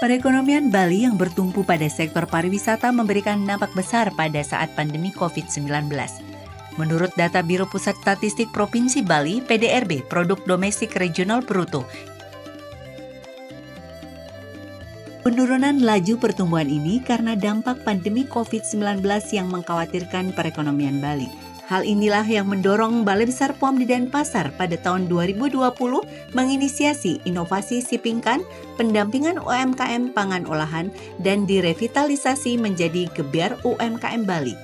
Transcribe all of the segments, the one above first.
Perekonomian Bali yang bertumpu pada sektor pariwisata memberikan dampak besar pada saat pandemi COVID-19. Menurut data Biro Pusat Statistik Provinsi Bali, PDRB, Produk Domestik Regional Bruto, penurunan laju pertumbuhan ini karena dampak pandemi COVID-19 yang mengkhawatirkan perekonomian Bali. Hal inilah yang mendorong Balai Besar POM di Denpasar pada tahun 2020 menginisiasi inovasi Sipingkan, pendampingan UMKM pangan olahan, dan direvitalisasi menjadi Gebyar UMKM Bali.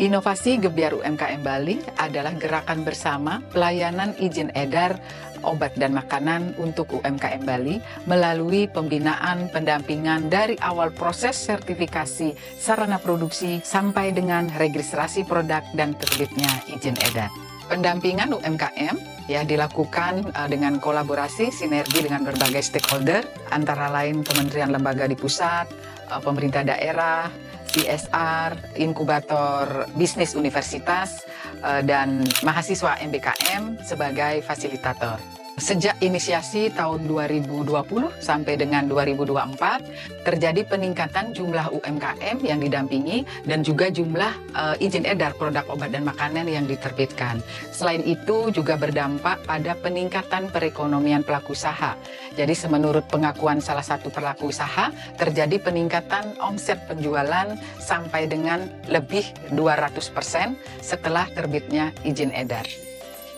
Inovasi Gebyar UMKM Bali adalah gerakan bersama pelayanan izin edar obat dan makanan untuk UMKM Bali melalui pembinaan pendampingan dari awal proses sertifikasi sarana produksi sampai dengan registrasi produk dan terbitnya izin edar. Pendampingan UMKM dilakukan dengan kolaborasi sinergi dengan berbagai stakeholder antara lain kementerian lembaga di pusat, pemerintah daerah, CSR, inkubator bisnis universitas, dan mahasiswa MBKM sebagai fasilitator. Sejak inisiasi tahun 2020 sampai dengan 2024, terjadi peningkatan jumlah UMKM yang didampingi dan juga jumlah izin edar produk obat dan makanan yang diterbitkan. Selain itu juga berdampak pada peningkatan perekonomian pelaku usaha. Jadi menurut pengakuan salah satu pelaku usaha, terjadi peningkatan omset penjualan sampai dengan lebih 200% setelah terbitnya izin edar.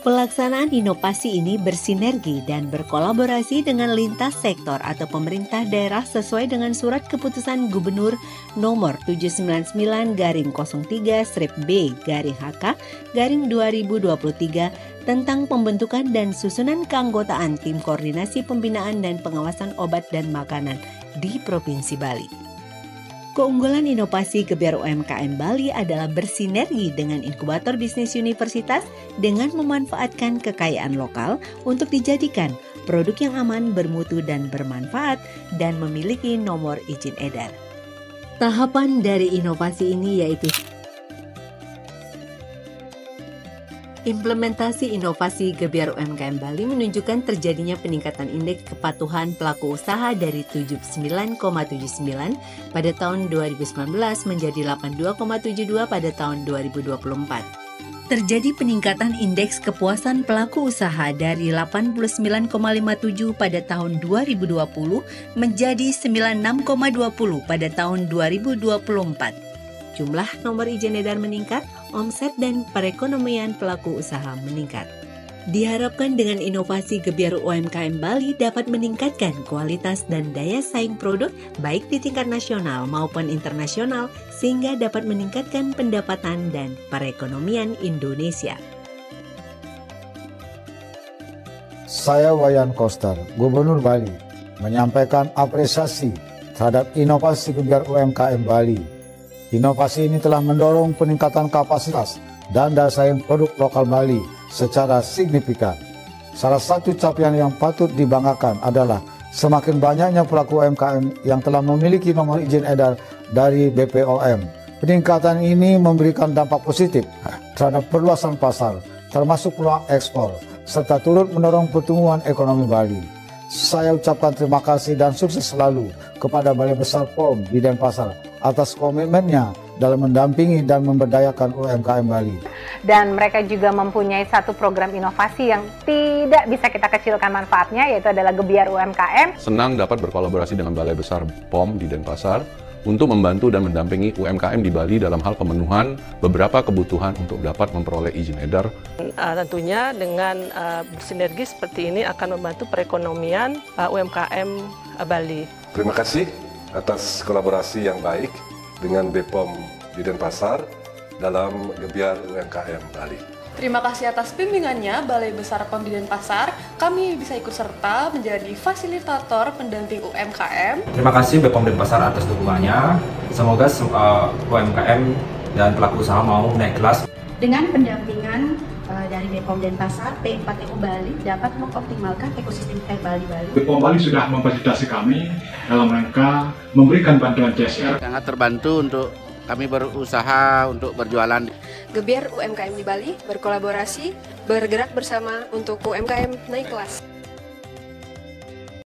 Pelaksanaan inovasi ini bersinergi dan berkolaborasi dengan lintas sektor atau pemerintah daerah sesuai dengan Surat Keputusan Gubernur Nomor 799-03-B-HK-2023 tentang pembentukan dan susunan keanggotaan Tim Koordinasi Pembinaan dan Pengawasan Obat dan Makanan di Provinsi Bali. Keunggulan inovasi Gebyar UMKM Bali adalah bersinergi dengan inkubator bisnis universitas dengan memanfaatkan kekayaan lokal untuk dijadikan produk yang aman, bermutu, dan bermanfaat dan memiliki nomor izin edar. Tahapan dari inovasi ini yaitu implementasi inovasi Gebyar UMKM Bali menunjukkan terjadinya peningkatan indeks kepatuhan pelaku usaha dari 79,79 pada tahun 2019 menjadi 82,72 pada tahun 2024. Terjadi peningkatan indeks kepuasan pelaku usaha dari 89,57 pada tahun 2020 menjadi 96,20 pada tahun 2024. Jumlah nomor izin edar meningkat, omset dan perekonomian pelaku usaha meningkat. Diharapkan dengan inovasi Gebyar UMKM Bali dapat meningkatkan kualitas dan daya saing produk baik di tingkat nasional maupun internasional sehingga dapat meningkatkan pendapatan dan perekonomian Indonesia. Saya Wayan Koster, Gubernur Bali, menyampaikan apresiasi terhadap inovasi Gebyar UMKM Bali. Inovasi ini telah mendorong peningkatan kapasitas dan daya saing produk lokal Bali secara signifikan. Salah satu capaian yang patut dibanggakan adalah semakin banyaknya pelaku UMKM yang telah memiliki nomor izin edar dari BPOM. Peningkatan ini memberikan dampak positif terhadap perluasan pasar, termasuk peluang ekspor, serta turut mendorong pertumbuhan ekonomi Bali. Saya ucapkan terima kasih dan sukses selalu kepada Balai Besar POM di Denpasar atas komitmennya dalam mendampingi dan memberdayakan UMKM Bali. Dan mereka juga mempunyai satu program inovasi yang tidak bisa kita kecilkan manfaatnya, yaitu adalah Gebyar UMKM. Senang dapat berkolaborasi dengan Balai Besar POM di Denpasar untuk membantu dan mendampingi UMKM di Bali dalam hal pemenuhan beberapa kebutuhan untuk dapat memperoleh izin edar. Tentunya dengan bersinergi seperti ini akan membantu perekonomian UMKM Bali. Terima kasih atas kolaborasi yang baik dengan BPOM di Denpasar dalam Gebyar UMKM Bali. Terima kasih atas bimbingannya Balai Besar POM di Denpasar. Kami bisa ikut serta menjadi fasilitator pendamping UMKM. Terima kasih BPOM Denpasar atas dukungannya. Semoga UMKM dan pelaku usaha mau naik kelas. Dengan pendampingan dari BPOM Denpasar, P4TU Bali dapat mengoptimalkan ekosistem Bali. BPOM Bali sudah memfasilitasi kami dalam rangka memberikan bantuan CSR. Sangat terbantu untuk kami berusaha untuk berjualan. Gebyar UMKM di Bali berkolaborasi, bergerak bersama untuk UMKM naik kelas.